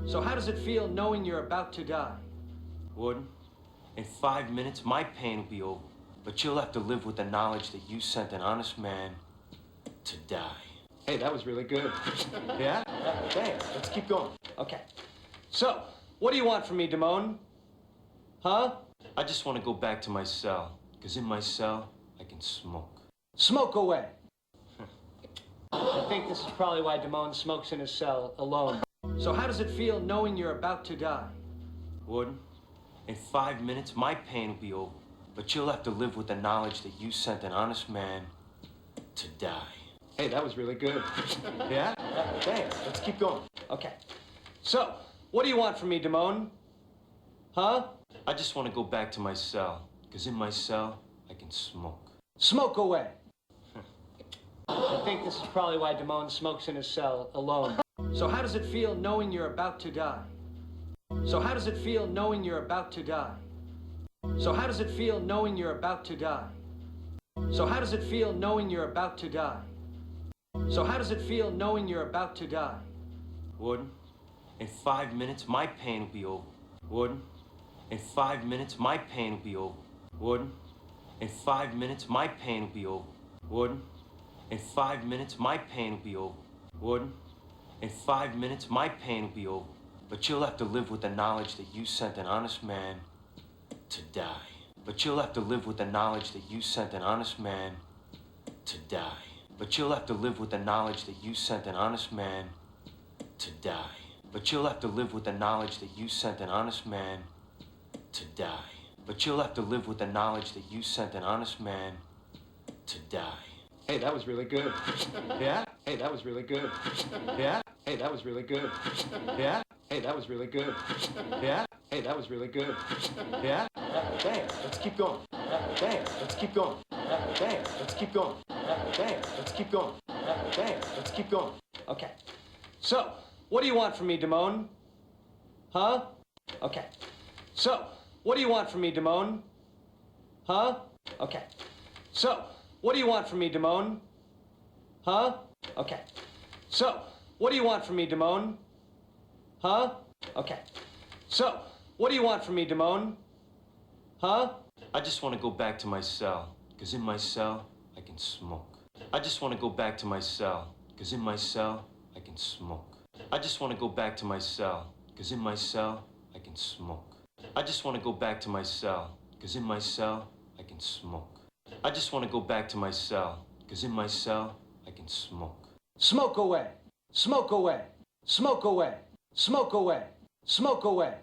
So how does it feel knowing you're about to die? Warden, in 5 minutes, my pain will be over. But you'll have to live with the knowledge that you sent an honest man to die. Hey, that was really good. Yeah? Thanks. Let's keep going. Okay. So, what do you want from me, Damone? Huh? I just want to go back to my cell. Because in my cell, I can smoke. Smoke away. I think this is probably why Damone smokes in his cell alone. So how does it feel knowing you're about to die? Warden, in 5 minutes, my pain will be over. But you'll have to live with the knowledge that you sent an honest man to die. Hey, that was really good. Yeah? Thanks. Let's keep going. Okay. So, what do you want from me, Damone? Huh? I just want to go back to my cell. Because in my cell, I can smoke. Smoke away. I think this is probably why Damone smokes in his cell alone. So how does it feel knowing you're about to die? So how does it feel knowing you're about to die? So how does it feel knowing you're about to die? So how does it feel knowing you're about to die? So how does it feel knowing you're about to die? Warden, in 5 minutes, my pain will be over. Warden, in 5 minutes, my pain will be over. Warden, in 5 minutes, my pain will be over. Warden, in 5 minutes, my pain will be over. Warden, in 5 minutes, my pain will be over. But you'll have to live with the knowledge that you sent an honest man to die. But you'll have to live with the knowledge that you sent an honest man to die. But you'll have to live with the knowledge that you sent an honest man to die. But you'll have to live with the knowledge that you sent an honest man to die. But you'll have to live with the knowledge that you sent an honest man to die. Hey, that was really good. Yeah? Hey, that was really good. Yeah? Hey, that was really good. Yeah? Hey, that was really good. Yeah? Hey, that was really good. Yeah? Thanks. Let's keep going. Thanks. Let's keep going. Thanks. Let's keep going. Thanks. Let's keep going. Thanks. Let's keep going. Okay. So, what do you want from me, Damone? Huh? Okay. So, what do you want from me, Damone? Huh? Okay. So, what do you want from me, Damone? Huh? Okay. So, what do you want from me, Damone? Huh? Okay. So, what do you want from me, Damone? Huh? I just want to go back to my cell. Because in my cell, I can smoke. I just want to go back to my cell. Because in my cell, I can smoke. I just want to go back to my cell. Because in my cell, I can smoke. I just want to go back to my cell. Because in my cell, I can smoke. I just want to go back to my cell. Because in my cell, I can smoke. Smoke away. Smoke away. Smoke away. Smoke away. Smoke away.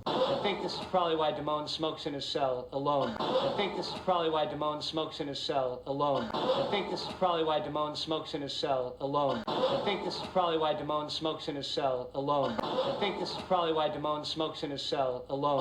I think this is probably why Damone smokes in his cell alone. I think this is probably why Damone smokes in his cell alone. I think this is probably why Damone smokes in his cell alone. I think this is probably why Damone smokes in his cell alone. I think this is probably why Damone smokes in his cell alone.